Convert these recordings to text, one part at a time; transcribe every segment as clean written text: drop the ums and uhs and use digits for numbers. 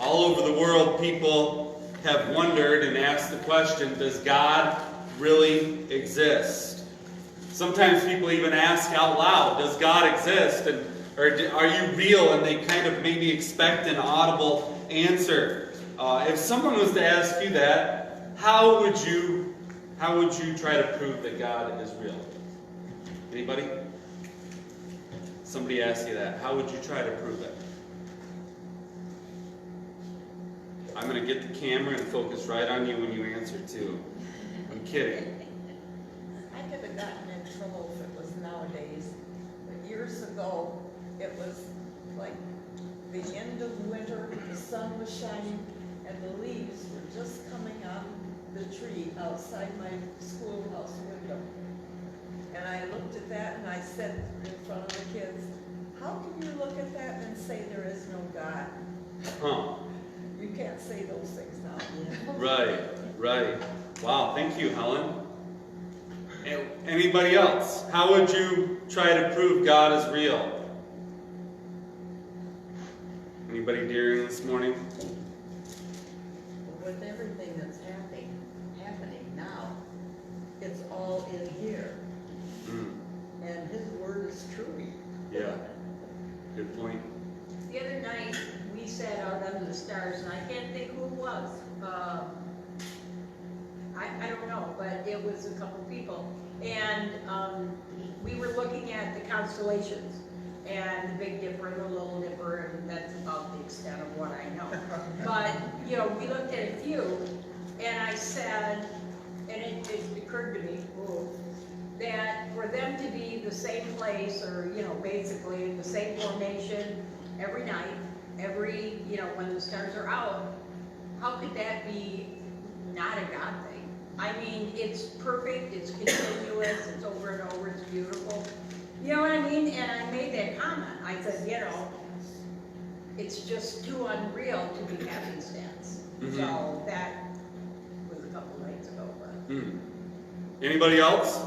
All over the world, people have wondered and asked the question, does God really exist? Sometimes people even ask out loud, does God exist? Or are you real? And they kind of maybe expect an audible answer. If someone was to ask you that, how would you try to prove that God is real? Anybody? Somebody asked you that. How would you try to prove it? I'm going to get the camera and focus right on you when you answer, too. I'm kidding. I could have gotten in trouble if it was nowadays. But years ago, it was like the end of winter, the sun was shining, and the leaves were just coming on the tree outside my schoolhouse window. And I looked at that and I said in front of the kids, how can you look at that and say there is no God? Huh. You can't say those things now. Right. Wow, thank you, Helen. Anybody else? How would you try to prove God is real? Anybody daring this morning? With everything that's happening now, it's all in here. And his word is true. Yeah. Good point. The other night, we sat out under the stars, and I can't think who it was. I don't know, but it was a couple people. And we were looking at the constellations, and the Big Dipper and the Little Dipper, and that's about the extent of what I know. But, we looked at a few, and I said, and it occurred to me, that for them to be the same place, or, basically the same formation every night, when the stars are out, how could that be not a God thing? I mean, it's perfect, it's continuous, it's over and over, it's beautiful. You know what I mean? And I made that comment. I said, it's just too unreal to be happenstance. Mm-hmm. So that was a couple nights ago. But. Anybody else?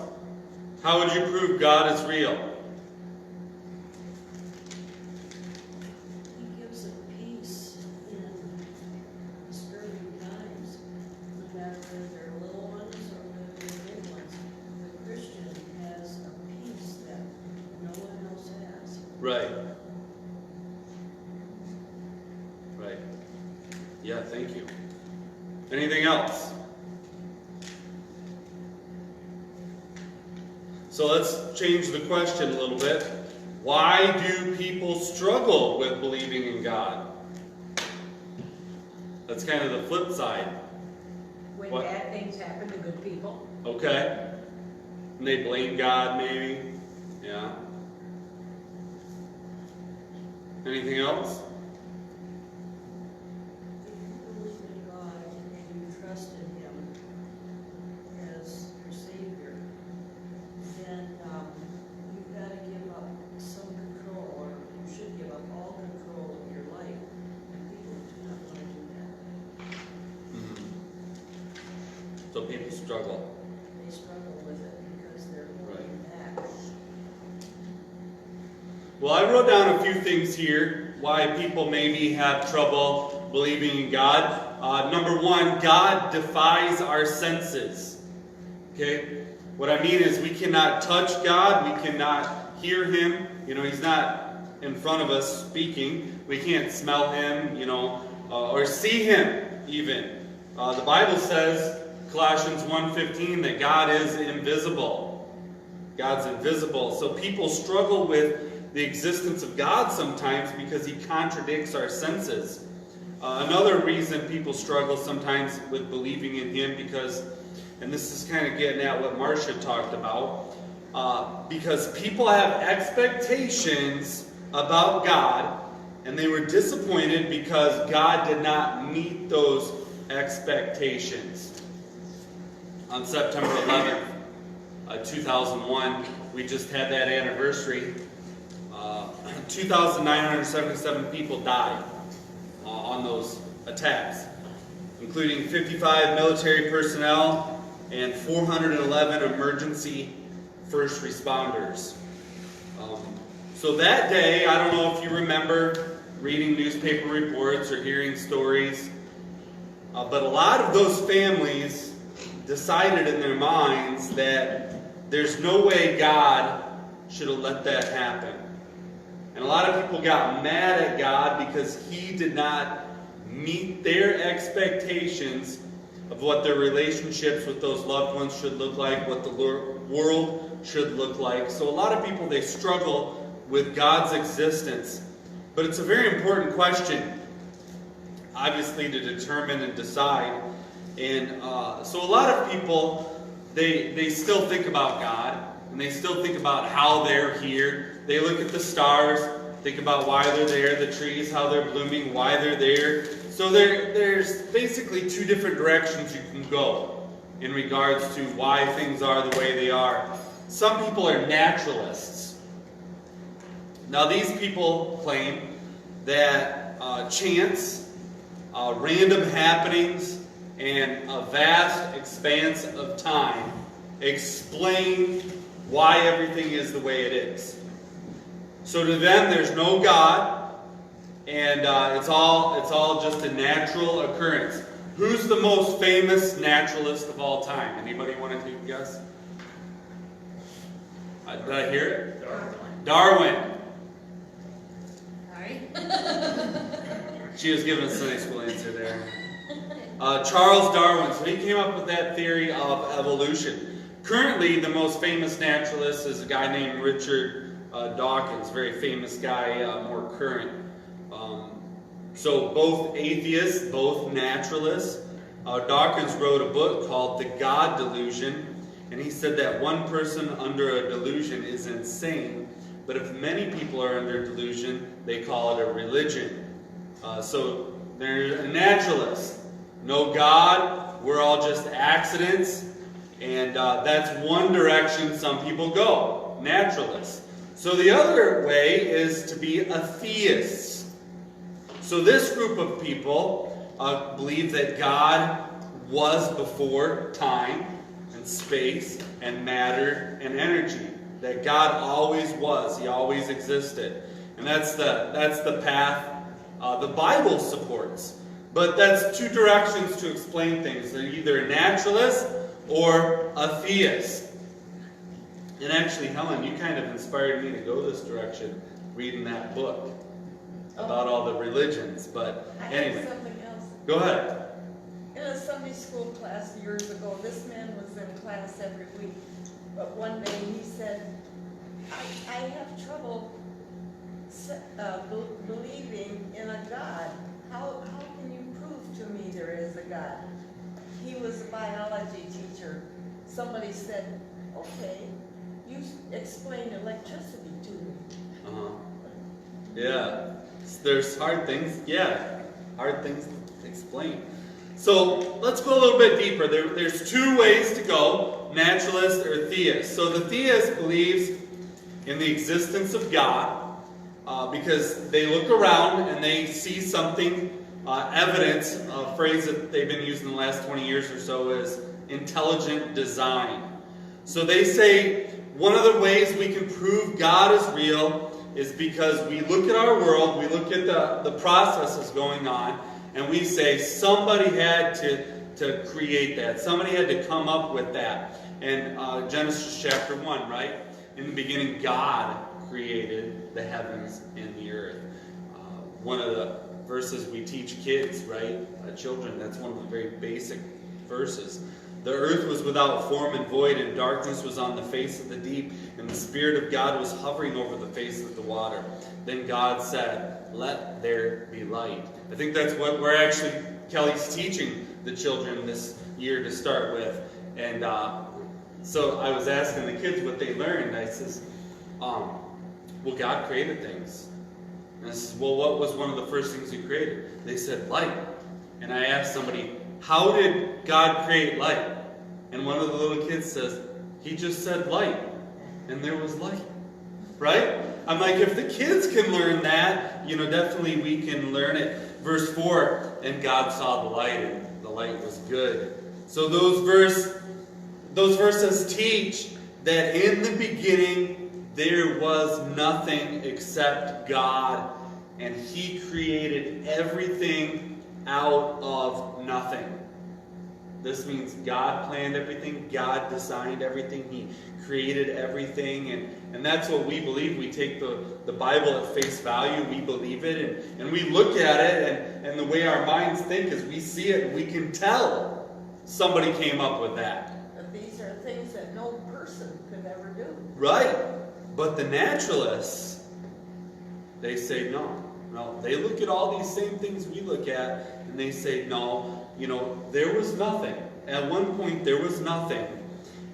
How would you prove God is real? He gives a peace in disturbing times, no matter whether they're little ones or whether they're big ones. The Christian has a peace that no one else has. Right. Yeah, thank you. Anything else? So let's change the question a little bit. Why do people struggle with believing in God? That's kind of the flip side. When What? bad things happen to good people. Okay. And they blame God, maybe. Yeah. Anything else? If you believe in God and you trust in Him as your Savior, then you've got to give up some control, or you should give up all control of your life. And people do not want to do that. So people struggle. They struggle with it because they're holding back. Well, I wrote down a few things here why people maybe have trouble believing in God. Number one, God defies our senses. Okay? What I mean is we cannot touch God. We cannot hear Him. He's not in front of us speaking. We can't smell Him, or see Him even. The Bible says, Colossians 1:15, that God is invisible. God's invisible. So people struggle with the existence of God sometimes because He contradicts our senses. Another reason people struggle sometimes with believing in Him because, and this is kind of getting at what Marcia talked about, because people have expectations about God, and they were disappointed because God did not meet those expectations. On September 11th, 2001, we just had that anniversary. 2,977 people died on those attacks, including 55 military personnel and 411 emergency first responders. So that day, I don't know if you remember, reading newspaper reports or hearing stories. But a lot of those families decided in their minds that there's no way God should have let that happen. And a lot of people got mad at God because He did not meet their expectations of what their relationships with those loved ones should look like, what the world should look like. So a lot of people, they struggle with God's existence. But it's a very important question, obviously, to determine and decide. And so a lot of people, they still think about God, and they still think about how they're here. They look at the stars, think about why they're there, the trees, how they're blooming, why they're there. So there's basically two different directions you can go in regards to why things are the way they are. Some people are naturalists. Now these people claim that chance, random happenings, and a vast expanse of time explain why everything is the way it is. So to them, there's no God, and it's all just a natural occurrence. Who's the most famous naturalist of all time? Anybody want to take a guess? Did I hear it? Darwin. Right? She was giving a Sunday school answer there. Charles Darwin. So he came up with that theory of evolution. Currently, the most famous naturalist is a guy named Richard Dawkins. Very famous guy, more current. So both atheists, both naturalists. Dawkins wrote a book called The God Delusion. And he said that one person under a delusion is insane. But if many people are under delusion, they call it a religion. So they're a naturalist. No God, we're all just accidents. And that's one direction some people go, naturalists. So the other way is to be a theist. So this group of people believe that God was before time and space and matter and energy. That God always was. He always existed. And that's the path the Bible supports. But that's two directions to explain things. They're either a naturalist or a theist. And actually, Helen, you kind of inspired me to go this direction reading that book about all the religions. But I anyway, have something else. go ahead. In a Sunday school class years ago, this man was in class every week. But one day he said, I have trouble believing in a God. How can you prove to me there is a God? He was a biology teacher. Somebody said, okay, you explain electricity to me. Yeah. There's hard things. Yeah. Hard things to explain. So let's go a little bit deeper. There's two ways to go, naturalist or theist. So the theist believes in the existence of God because they look around and they see something, evidence, a phrase that they've been using the last 20 years or so is intelligent design. So they say one of the ways we can prove God is real is because we look at our world, we look at the processes going on, and we say somebody had to create that. Somebody had to come up with that. And Genesis chapter 1, right? In the beginning, God created the heavens and the earth. One of the verses we teach kids, right? Children, that's one of the very basic verses. The earth was without form and void, and darkness was on the face of the deep, and the Spirit of God was hovering over the face of the water. Then God said, let there be light. I think that's what we're actually, Kelly's teaching the children this year to start with. And so I was asking the kids what they learned. I says, well, God created things. And I says, well, what was one of the first things He created? They said, light. And I asked somebody, how did God create light? And one of the little kids says, He just said light. And there was light. Right? I'm like, if the kids can learn that, definitely we can learn it. Verse 4, and God saw the light, and the light was good. So those verses teach that in the beginning there was nothing except God, and He created everything out of nothing. This means God planned everything, God designed everything, He created everything, and that's what we believe. We take the Bible at face value, we believe it, and we look at it, and the way our minds think is we see it, and we can tell somebody came up with that. But these are things that no person could ever do. Right. But the naturalists, they say no. No, they look at all these same things we look at, and they say, no, there was nothing. At one point, there was nothing.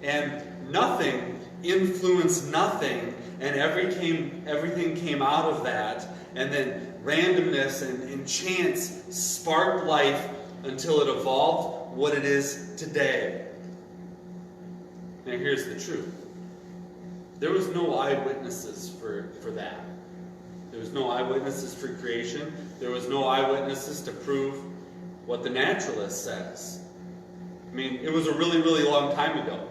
And nothing influenced nothing, and everything came out of that. And then randomness and chance sparked life until it evolved what it is today. Now here's the truth. There was no eyewitnesses for that. There was no eyewitnesses for creation. There was no eyewitnesses to prove what the naturalist says. I mean, it was a really, really long time ago.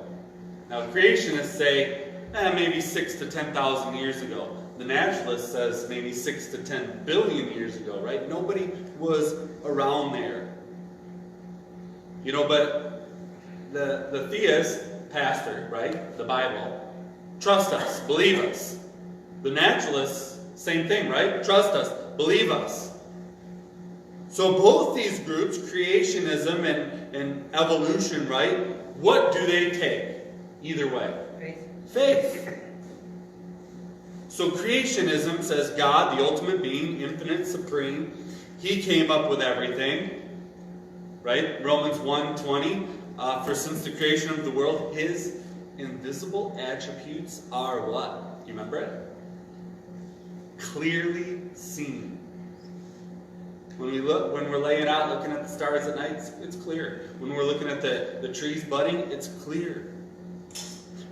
Now, creationists say, maybe 6,000 to 10,000 years ago. The naturalist says maybe 6 to 10 billion years ago, right? Nobody was around there. But the theist, pastor, right? The Bible, trust us, believe us. The naturalists, same thing, right? Trust us, believe us. So both these groups, creationism and evolution, right? What do they take? Either way. Faith. So creationism says God, the ultimate being, infinite, supreme, He came up with everything. Right? Romans 1:20. For since the creation of the world, His invisible attributes are what? Do you remember it? Clearly seen. When we're laying out looking at the stars at night, it's clear. When we're looking at the trees budding, it's clear.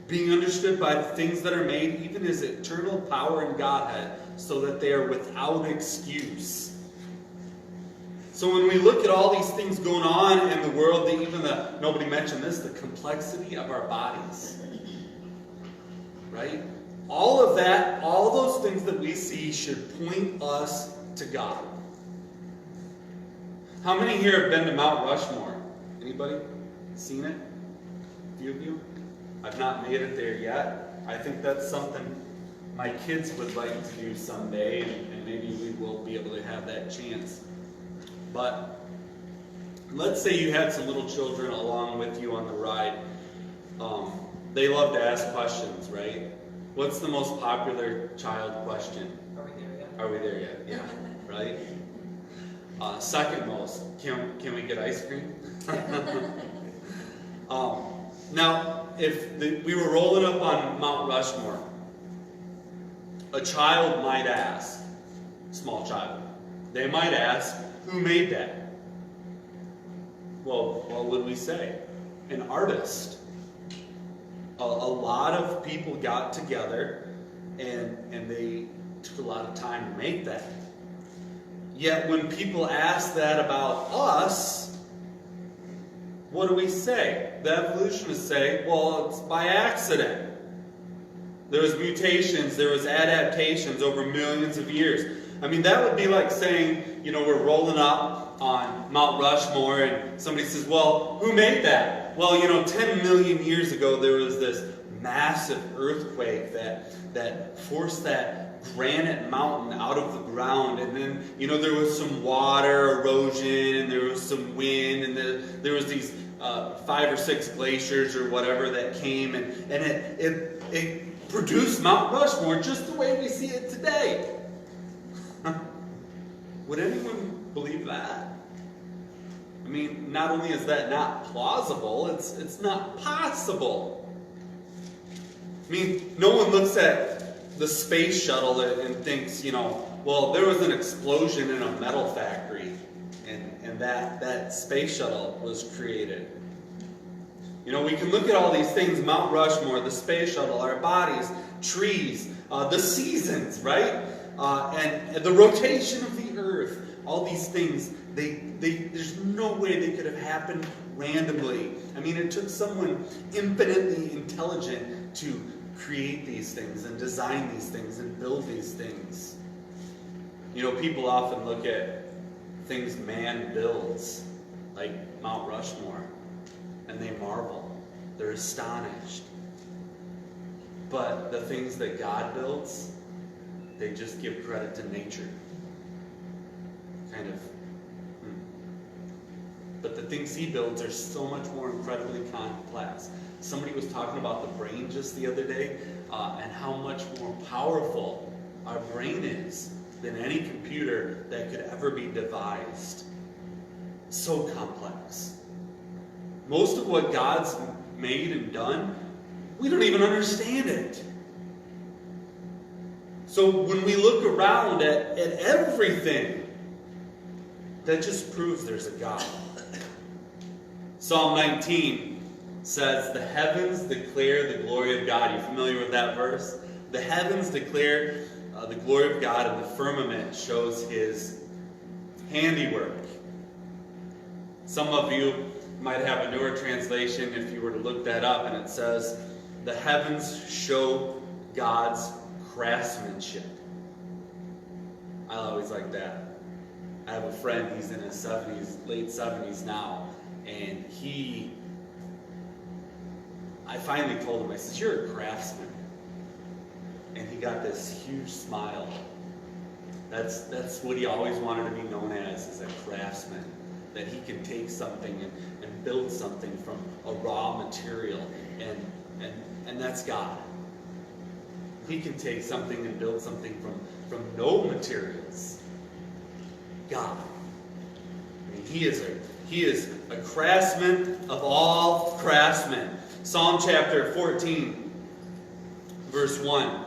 Being understood by the things that are made, even His eternal power and Godhead, so that they are without excuse. So when we look at all these things going on in the world, nobody mentioned this, the complexity of our bodies. Right? All of that, all those things that we see should point us to God. How many here have been to Mount Rushmore? Anybody? Seen it? A few of you? I've not made it there yet. I think that's something my kids would like to do someday, and maybe we will be able to have that chance. But let's say you had some little children along with you on the ride. They love to ask questions, right? What's the most popular child question? Are we there yet? Are we there yet? Yeah, right? Second most, can we get ice cream? Now, if we were rolling up on Mount Rushmore, a child might ask, small child, they might ask, who made that? Well, what would we say? An artist. A lot of people got together and they took a lot of time to make that. Yet when people ask that about us, what do we say? The evolutionists say, well, it's by accident. There was mutations, there was adaptations over millions of years. I mean, that would be like saying, we're rolling up on Mount Rushmore and somebody says, well, who made that? Well, 10 million years ago there was this massive earthquake that forced that granite mountain out of the ground, and then there was some water erosion and there was some wind, and there was these 5 or 6 glaciers or whatever that came, and it produced Mount Rushmore just the way we see it today. Would anyone believe that? I mean, not only is that not plausible, it's not possible. I mean, no one looks at the space shuttle and thinks, well, there was an explosion in a metal factory and that space shuttle was created. We can look at all these things, Mount Rushmore, the space shuttle, our bodies, trees, the seasons, right? And the rotation of the earth. All these things, there's no way they could have happened randomly. I mean, it took someone infinitely intelligent to create these things and design these things and build these things. You know, people often look at things man builds, like Mount Rushmore, and they marvel. They're astonished. But the things that God builds, they just give credit to nature. Kind of. But the things he builds are so much more incredibly complex. Somebody was talking about the brain just the other day, and how much more powerful our brain is than any computer that could ever be devised. So complex. Most of what God's made and done, we don't even understand it. So when we look around at everything, that just proves there's a God. Psalm 19 says, the heavens declare the glory of God. You familiar with that verse? The heavens declare the glory of God, and the firmament shows his handiwork. Some of you might have a newer translation if you were to look that up, and it says, the heavens show God's craftsmanship. I always like that. I have a friend, he's in his 70s, late 70s now, and I finally told him, I said, you're a craftsman. And he got this huge smile. That's what he always wanted to be known as a craftsman. That he can take something and build something from a raw material, and that's God. He can take something and build something from no materials. God. I mean, he is a craftsman of all craftsmen. Psalm chapter 14, verse 1.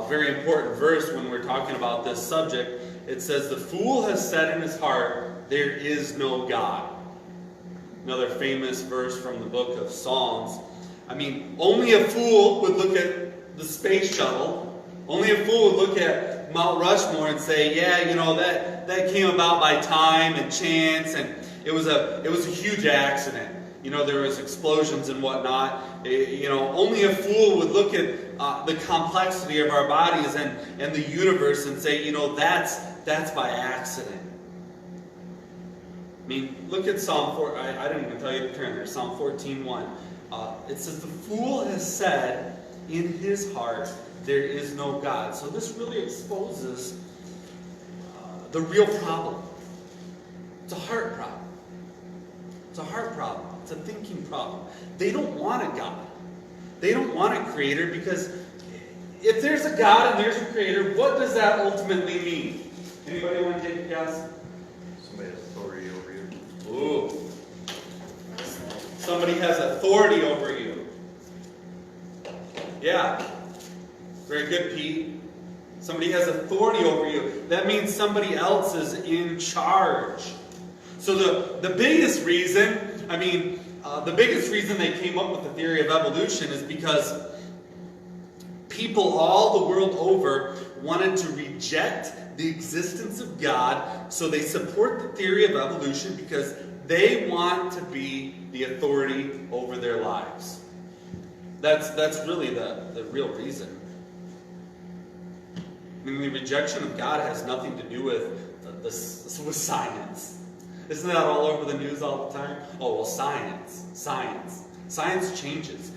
Very important verse when we're talking about this subject. It says, the fool has said in his heart, there is no God. Another famous verse from the book of Psalms. I mean, only a fool would look at the space shuttle. Only a fool would look at Mount Rushmore and say, yeah, you know, that came about by time and chance, and it was a huge accident. You know, there was explosions and whatnot. You know, only a fool would look at the complexity of our bodies and the universe and say, you know, that's by accident. I mean, look at Psalm 4. I didn't even tell you to turn there. Psalm 14:1. It says, the fool has said in his heart, there is no God. So this really exposes the real problem. It's a heart problem. It's a heart problem. It's a thinking problem. They don't want a God. They don't want a creator, because if there's a God and there's a creator, what does that ultimately mean? Anybody want to take a guess? Somebody has authority over you. Ooh. Somebody has authority over you. Yeah. Very good, Pete. Somebody has authority over you. That means somebody else is in charge. So the biggest reason, the biggest reason they came up with the theory of evolution is because people all the world over wanted to reject the existence of God, so they support the theory of evolution because they want to be the authority over their lives. That's really the real reason. I mean, the rejection of God has nothing to do with science. Isn't that all over the news all the time? Oh, well, science. Science changes.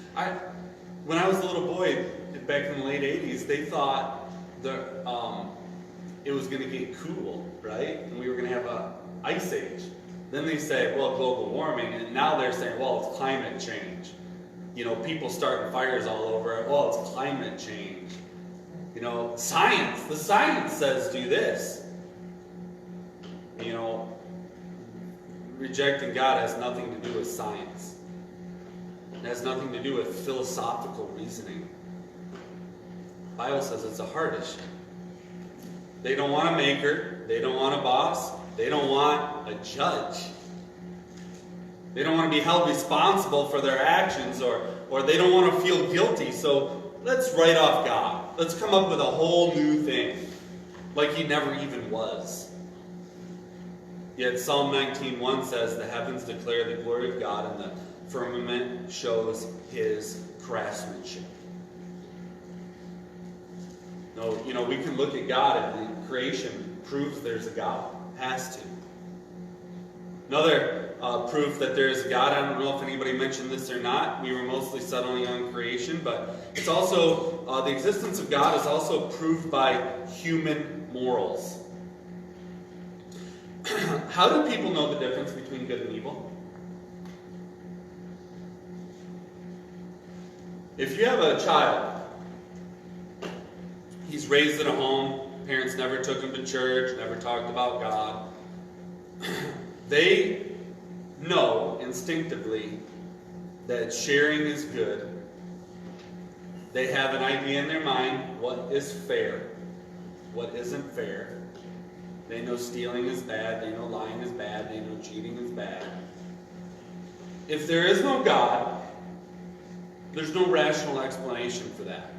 When I was a little boy, back in the late 80s, they thought it was going to get cool, right? And we were going to have an ice age. Then they say, well, global warming. And now they're saying, well, it's climate change. You know, people starting fires all over. Well, it's climate change. You know, the science says do this. You know, rejecting God has nothing to do with science. It has nothing to do with philosophical reasoning. The Bible says it's a heart issue. They don't want a maker. They don't want a boss. They don't want a judge. They don't want to be held responsible for their actions, or they don't want to feel guilty. So let's write off God. Let's come up with a whole new thing, like he never even was. Yet Psalm 19:1 says, the heavens declare the glory of God, and the firmament shows his craftsmanship. No, you know, we can look at God and the creation proves there's a God. Has to. Another proof that there's a God, I don't know if anybody mentioned this or not. We were mostly settling on creation, but it's also, the existence of God is also proved by human morals. How do people know the difference between good and evil? If you have a child, he's raised in a home, parents never took him to church, never talked about God. They know instinctively that sharing is good. They have an idea in their mind what is fair, what isn't fair. They know stealing is bad, they know lying is bad, they know cheating is bad. If there is no God, there's no rational explanation for that.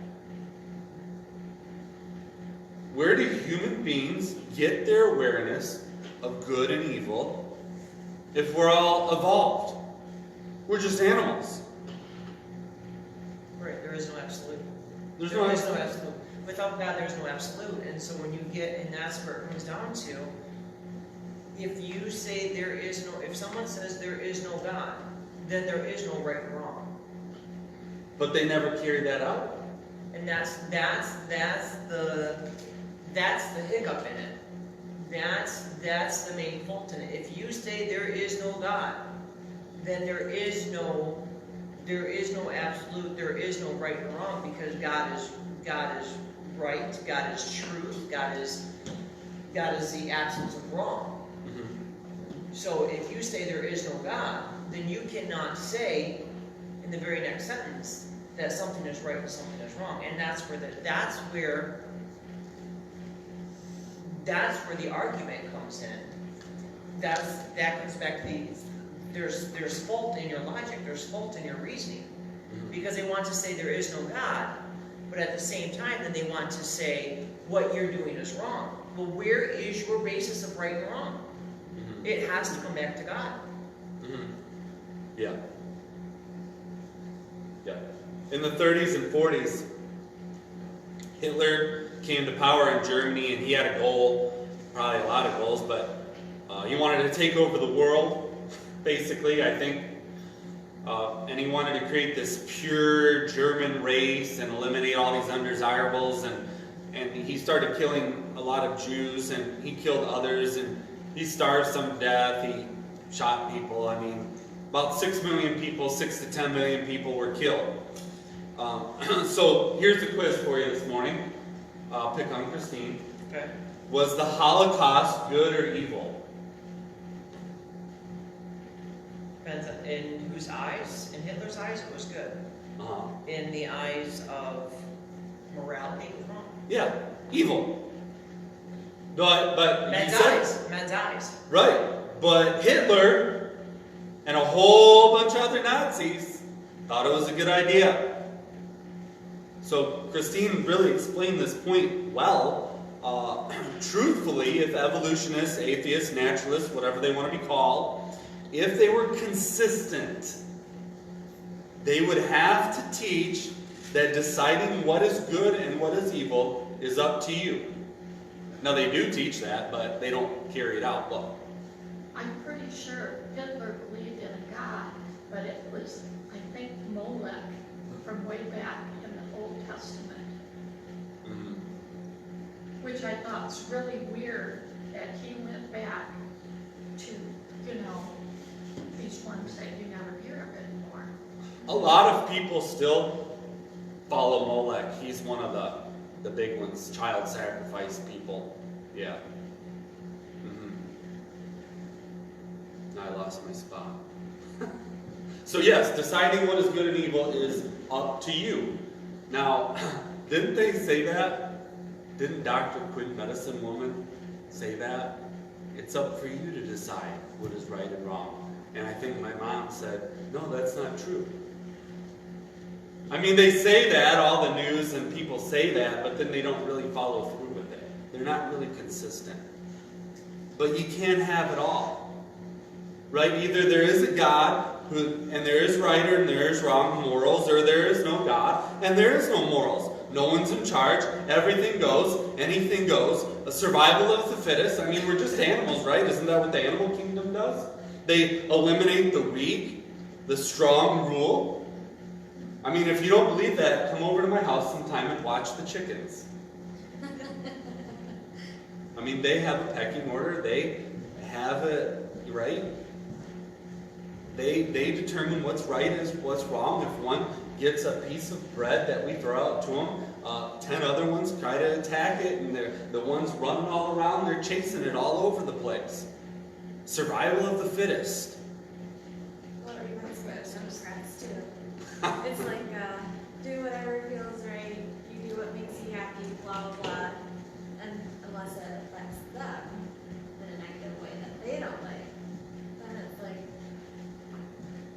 Where do human beings get their awareness of good and evil if we're all evolved? We're just animals. Right, there is no absolute. There's There no is absolute. Without God, there's no absolute. And so when you get, and that's where it comes down to, if you say there is no, if someone says there is no God, then there is no right and wrong. But they never carry that out. And that's the hiccup in it. That's the main fault in it. If you say there is no God, then there is no absolute, there is no right and wrong, because God is right, God is truth, God is the absence of wrong. Mm-hmm. So if you say there is no God, then you cannot say in the very next sentence that something is right and something is wrong. And that's where the argument comes in. That comes back to there's fault in your logic, there's fault in your reasoning. Because they want to say there is no God, but at the same time then they want to say what you're doing is wrong. Well, where is your basis of right and wrong? Mm-hmm. It has to come back to God. Mm-hmm. Yeah. Yeah. In the 30s and 40s, Hitler came to power in Germany, and he had a goal, probably a lot of goals, but he wanted to take over the world, basically, I think. And he wanted to create this pure German race and eliminate all these undesirables, and he started killing a lot of Jews, and he killed others, and he starved some to death, he shot people. I mean, about 6 million people, 6 to 10 million people were killed. So here's the quiz for you this morning. I'll pick on Christine. Okay. Was the Holocaust good or evil? Depends on in whose eyes. In Hitler's eyes, it was good. Uh-huh. In the eyes of morality, it was wrong. Yeah, evil. But Men's he said, eyes. Men's eyes. right. But Hitler and a whole bunch of other Nazis thought it was a good idea. So Christine really explained this point well. Truthfully, if evolutionists, atheists, naturalists, whatever they want to be called, if they were consistent, they would have to teach that deciding what is good and what is evil is up to you. Now they do teach that, but they don't carry it out well. I'm pretty sure Hitler believed in a God, but it was, I think, Molech from way back in the Old Testament, Mm-hmm. which I thought was really weird that he went back to, these ones that you never hear of anymore. A lot of people still follow Molech. He's one of the big ones, child sacrifice people. Yeah. Mm-hmm. I lost my spot. So yes, deciding what is good and evil is up to you. Now, didn't they say that? Didn't Dr. Quick Medicine Woman say that? It's up for you to decide what is right and wrong. And I think my mom said, no, that's not true. I mean, they say that, all the news and people say that, but then they don't really follow through with it. They're not really consistent. But you can't have it all. Right? Either there is a God, and there is right and there is wrong morals, or there is no God, and there is no morals. No one's in charge, everything goes, anything goes. A survival of the fittest. I mean, we're just animals, right? Isn't that what the animal kingdom does? They eliminate the weak, the strong rule. I mean, if you don't believe that, come over to my house sometime and watch the chickens. I mean, they have a pecking order. They have a, right? They determine what's right and what's wrong. If one gets a piece of bread that we throw out to them, 10 other ones try to attack it, and the ones running all around, they're chasing it all over the place. Survival of the fittest. Well, it reminds me of Democrats too. It's like, do whatever feels right, you do what makes you happy, blah, blah, blah. And unless it affects them in a negative way that they don't like, then it's like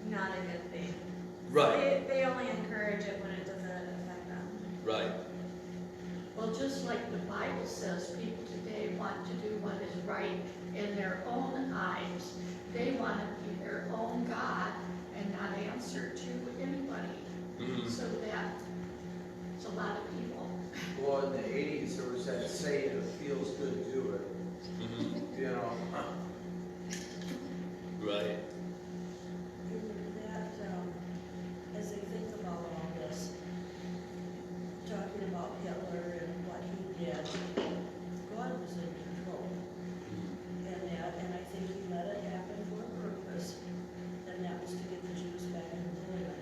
not a good thing. Right. They only encourage it when it doesn't affect them. Right. Well, just like the Bible says, people today want to do what is right in their own eyes. They want to be their own God and not answer to anybody. Mm-hmm. So that's a lot of people. Well, in the 80s, there was that saying, it feels good, do it. Mm-hmm. You know? Right. That, as I think about all this, talking about Hitler and what he did, God was in control. And I think he let it happen for a purpose, and that was to get the Jews back in the land.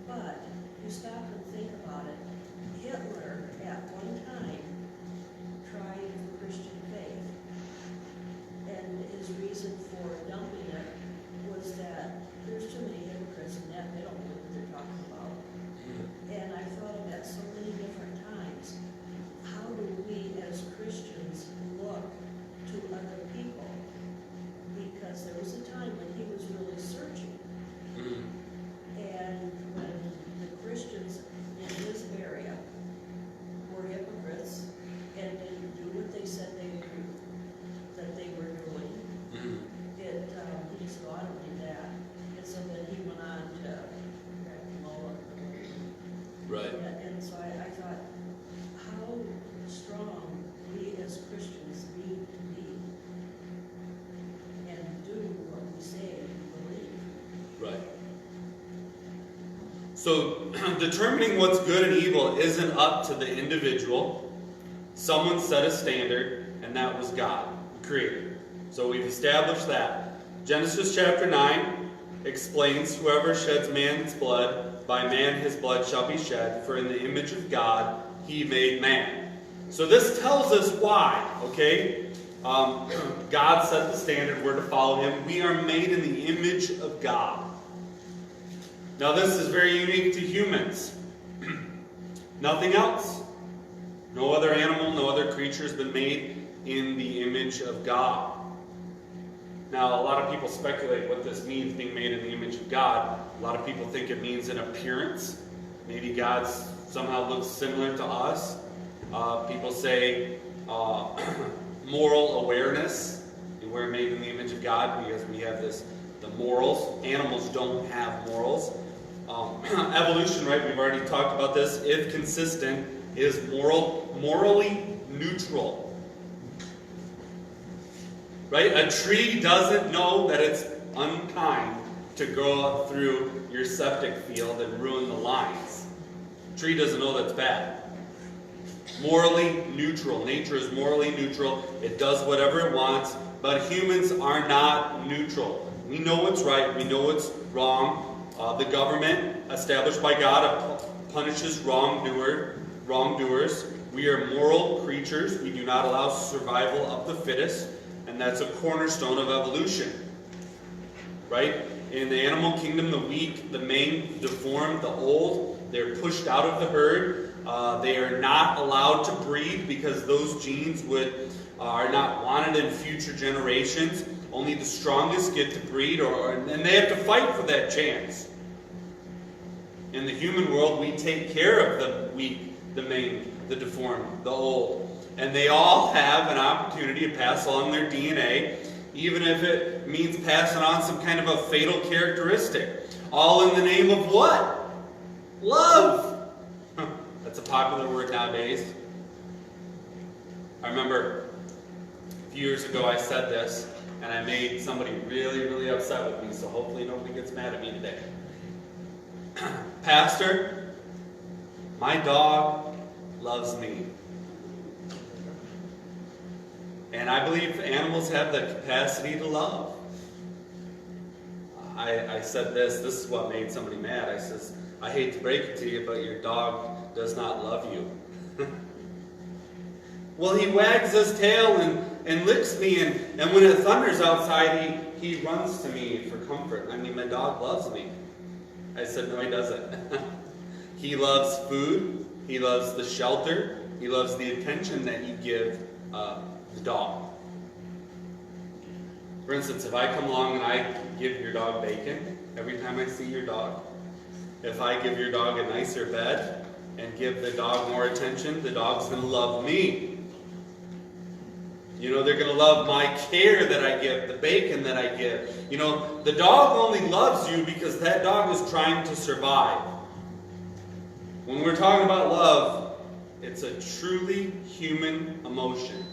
But you stop and think about it, Hitler at one time tried the Christian faith, and his reason for dumping it was that there's too many hypocrites in that, they don't know what they're talking about. And I thought of that so many different times. How do we as Christians look to other people? Because there was a time when he was really searching. And when the Christians in his area were hypocrites and didn't do what they said that they were doing, he just thought of that. And so then he went on to Moloch. Right. And so I thought, how strong we as Christians need to be and do what we say we believe. Right. So, determining what's good and evil isn't up to the individual. Someone set a standard, and that was God, the Creator. So we've established that. Genesis chapter 9 explains, whoever sheds man's blood, by man his blood shall be shed, for in the image of God he made man. So this tells us why, okay? God set the standard, we're to follow him. We are made in the image of God. Now this is very unique to humans. Nothing else. No other animal, no other creature has been made in the image of God. Now a lot of people speculate what this means, being made in the image of God. A lot of people think it means an appearance. Maybe God somehow looks similar to us. People say moral awareness. We're made in the image of God because we have the morals. Animals don't have morals. Evolution, right? We've already talked about this. If consistent, is morally neutral. Right? A tree doesn't know that it's unkind to go up through your septic field and ruin the lines. A tree doesn't know that's bad. Morally neutral. Nature is morally neutral. It does whatever it wants, but humans are not neutral. We know what's right. We know what's wrong. The government, established by God, punishes wrongdoers. We are moral creatures. We do not allow survival of the fittest, and that's a cornerstone of evolution. Right? In the animal kingdom, the weak, the maimed, deformed, the old, they're pushed out of the herd. They are not allowed to breed because those genes are not wanted in future generations. Only the strongest get to breed, and they have to fight for that chance. In the human world, we take care of the weak, the maimed, the deformed, the old. And they all have an opportunity to pass along their DNA, even if it means passing on some kind of a fatal characteristic. All in the name of what? Love! That's a popular word nowadays. I remember a few years ago I said this, and I made somebody really, really upset with me, so hopefully nobody gets mad at me today. Pastor, my dog loves me. And I believe animals have the capacity to love. I said this is what made somebody mad. I says, I hate to break it to you, but your dog does not love you. Well, he wags his tail and licks me, and when it thunders outside, he runs to me for comfort. I mean, my dog loves me. I said, no, he doesn't. He loves food. He loves the shelter. He loves the attention that you give the dog. For instance, if I come along and I give your dog bacon every time I see your dog, if I give your dog a nicer bed and give the dog more attention, the dog's going to love me. You know, they're going to love my care that I give, the bacon that I give. You know, the dog only loves you because that dog is trying to survive. When we're talking about love, it's a truly human emotion,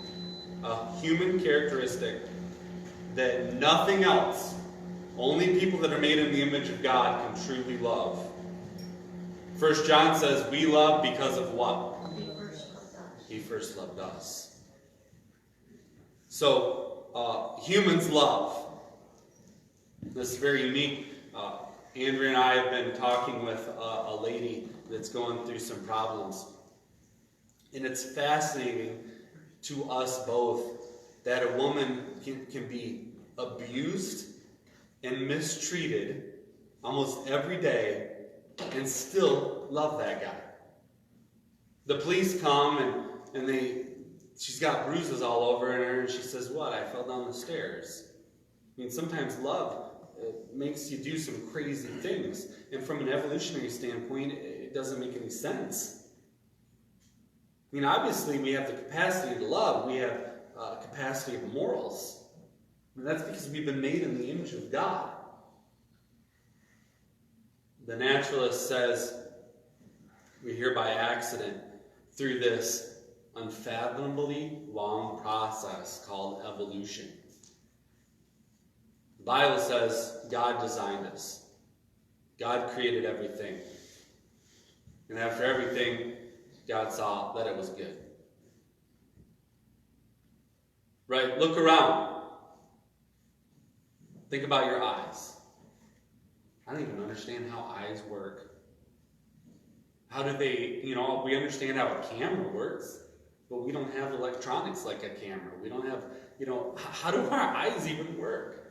a human characteristic that nothing else, only people that are made in the image of God can truly love. 1 John says we love because of what? He first loved us. So, humans love. This is very unique. Andrea and I have been talking with a lady that's going through some problems. And it's fascinating to us both that a woman can be abused and mistreated almost every day and still love that guy. The police come and she's got bruises all over her, and she says, what? I fell down the stairs. I mean, sometimes love makes you do some crazy things. And from an evolutionary standpoint, it doesn't make any sense. I mean, obviously, we have the capacity to love. We have capacity of morals. And that's because we've been made in the image of God. The naturalist says, we're here by accident through this unfathomably long process called evolution. The Bible says God designed us. God created everything. And after everything, God saw that it was good. Right? Look around. Think about your eyes. I don't even understand how eyes work. How do they, we understand how a camera works, but we don't have electronics like a camera. We don't have, how do our eyes even work?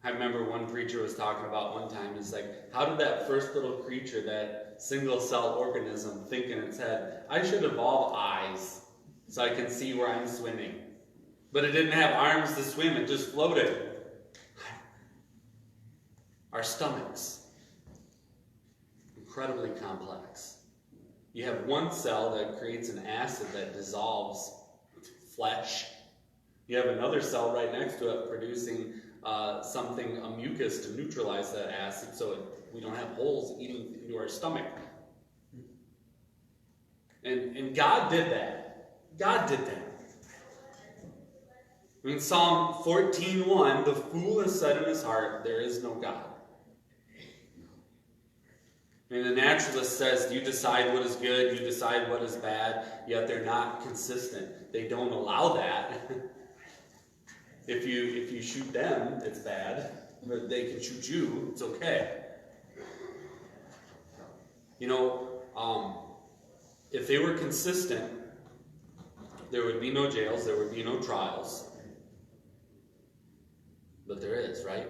I remember one preacher was talking about one time, it's like, how did that first little creature, that single-cell organism, think in its head, I should evolve eyes so I can see where I'm swimming. But it didn't have arms to swim, it just floated. Our stomachs, incredibly complex. You have one cell that creates an acid that dissolves flesh. You have another cell right next to it producing a mucus to neutralize that acid so we don't have holes eating into our stomach. And God did that. God did that. I mean, Psalm 14:1, the fool has said in his heart, there is no God. I mean, the naturalist says, you decide what is good, you decide what is bad, yet they're not consistent. They don't allow that. If you shoot them, it's bad. But they can shoot you, it's okay. If they were consistent, there would be no jails, there would be no trials. But there is, right?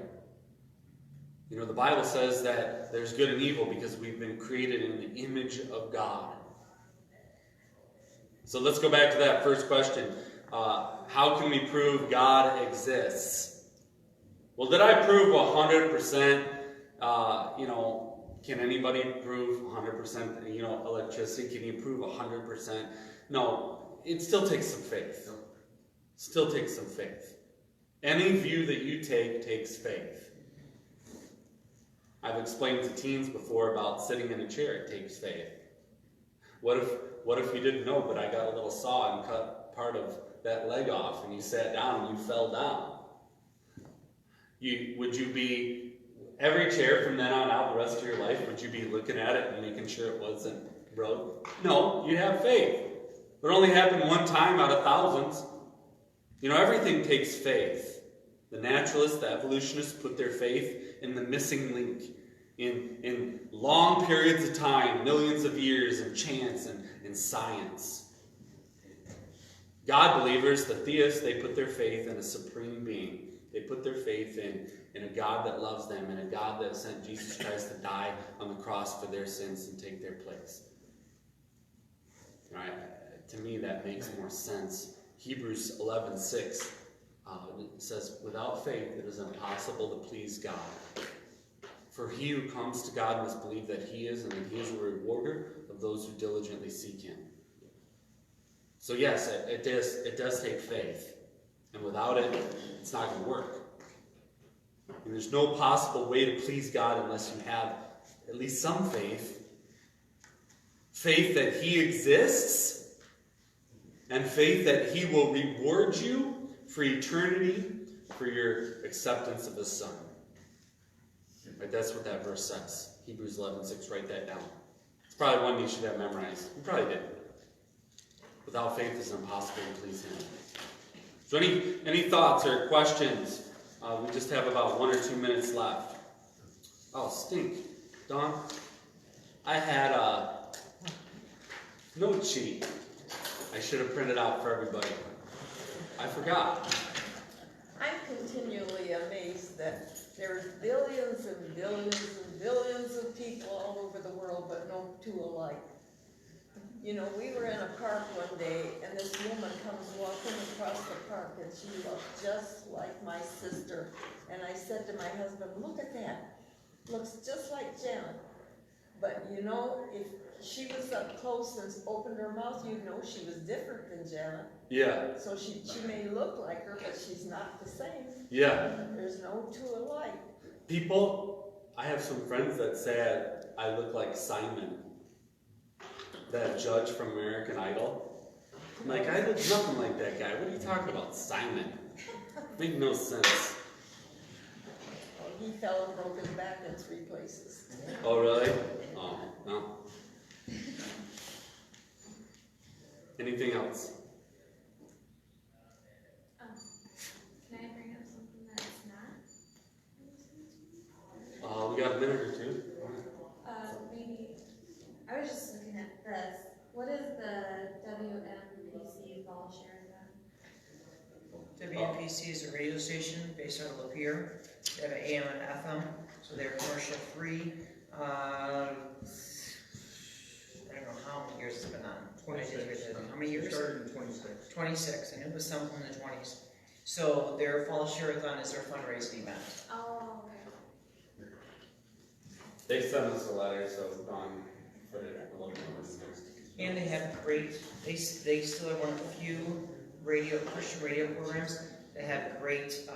The Bible says that there's good and evil because we've been created in the image of God. So let's go back to that first question. How can we prove God exists? Well, did I prove 100%? Can anybody prove 100%? Electricity, can you prove 100%? No, it still takes some faith. Still takes some faith. Any view that you take takes faith. I've explained to teens before about sitting in a chair. It takes faith. What what if you didn't know, but I got a little saw and cut part of that leg off, and you sat down and you fell down? Would you be, every chair from then on out the rest of your life, would you be looking at it and making sure it wasn't broke? No, you have faith. It only happened one time out of thousands. You know, everything takes faith. The naturalists, the evolutionists put their faith in the missing link. In long periods of time, millions of years, and chance and science. God believers, the theists, they put their faith in a supreme being. They put their faith in a God that loves them, and a God that sent Jesus Christ to die on the cross for their sins and take their place. Right? To me, that makes more sense. Hebrews 11:6 says, without faith it is impossible to please God. For he who comes to God must believe that he is, and that he is a rewarder of those who diligently seek him. So yes, it does take faith. And without it, it's not going to work. And there's no possible way to please God unless you have at least some faith. Faith that he exists, and faith that he will reward you for eternity for your acceptance of his Son. Right, that's what that verse says. Hebrews 11:6, write that down. It's probably one you should have memorized. You probably did. Without faith, it's impossible to please him. So any thoughts or questions? We just have about 1 or 2 minutes left. Oh, stink. Dawn, I had a note sheet I should have printed out for everybody. I forgot. I'm continually amazed that there's billions and billions and billions of people all over the world, but no two alike. You know, we were in a park one day, and this woman comes walking across the park, and she looked just like my sister. And I said to my husband, look at that. Looks just like Janet. But you know, if she was up close and opened her mouth, you'd know she was different than Janet. Yeah. So she may look like her, but she's not the same. Yeah. There's no two alike. People, I have some friends that say I look like Simon, that judge from American Idol. I'm like, I look nothing like that guy. What are you talking about, Simon? Makes no sense. Well, he fell and broke his back in 3 places. Oh, really? Oh, no. Anything else? Can I bring up something that's not? We got a minute or two. Maybe, I was just looking at this. What is the WMPC Fall Share event? WNPC is a radio station based out of Lapeer. They have an AM and FM, so they're commercial free. I don't know how many years it's been on. 26. How many years? It started in 26. 26, and it was some from the 20s. So their Fall Share-a-thon is their fundraising event. Oh, okay. They sent us a letter, so Dawn put it a little more. And they have great, they still have one of the few Christian radio programs that have great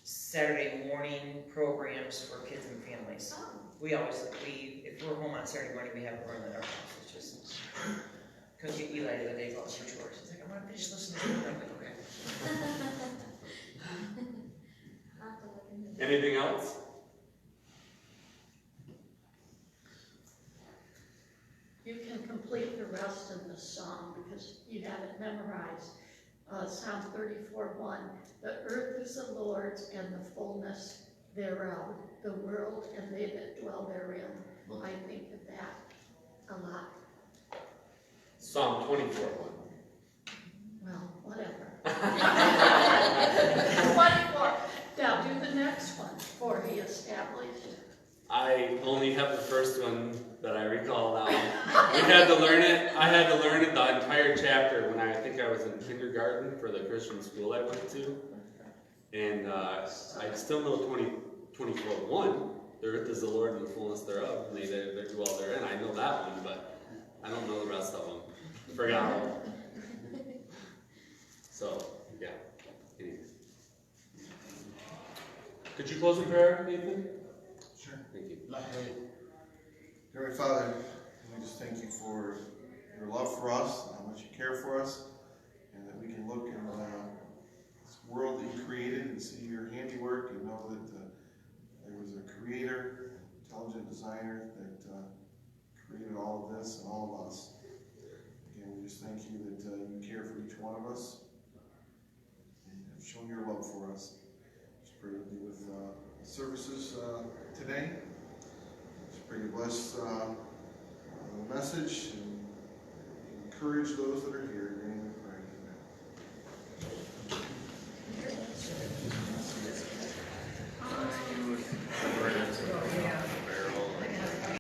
Saturday morning programs for kids and families. Oh. If we're home on Saturday morning, we have a room at our house. It's just, because Eli the other day about 2 chores. He's like, I want to just listen to it. I'm like, okay. I'll have to look into that. Anything else? You can complete the rest of the song because you have it memorized. Psalm 34:1. The earth is the Lord's and the fullness thereof, the world and they that dwell therein. I think of that a lot. Psalm 24:1. Well, whatever. 24. Now do the next one. For he established. I only have the first one that I recall now. We had to learn it. I had to learn it the entire chapter when I think I was in kindergarten for the Christian school I went to. And I still know 24:1. The earth is the Lord and the fullness thereof, and they that dwell therein. I know that one, but I don't know the rest of them. Forgot them. So, yeah. Anyways. Could you close in prayer, Nathan? Sure. Thank you. Heavenly Father, we just thank you for your love for us, how much you care for us, and that we can look in this world that you created and see your handiwork and know that there was a creator, intelligent designer that created all of this and all of us. Again, we just thank you that you care for each one of us and have shown your love for us. Just pray to be with the services today. Just pray to bless the message and encourage those that are here.